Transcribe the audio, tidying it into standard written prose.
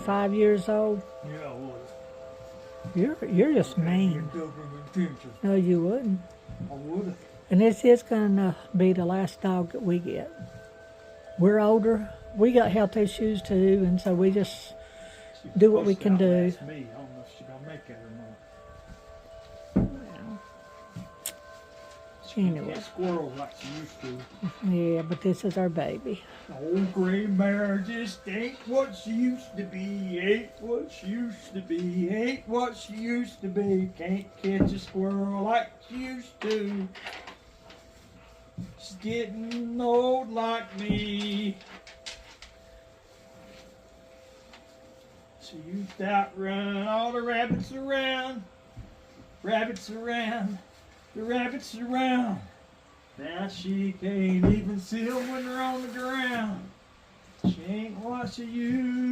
5 years old. Yeah, I would. You're just mean. No, you wouldn't. I would. And this is gonna be the last dog that we get. We're older. We got health issues too, and so we just do what we can do. Me. I don't know if she's gonna make it or not. Anyway. Squirrels like she used to. Yeah, but this is our baby. Old gray mare just ain't what she used to be. Ain't what she used to be. Ain't what she used to be. Can't catch a squirrel like she used to. She's getting old like me. She used to outrun all the rabbits around. Rabbits around. The rabbits around. Now she can't even see them when they're on the ground. She ain't what she used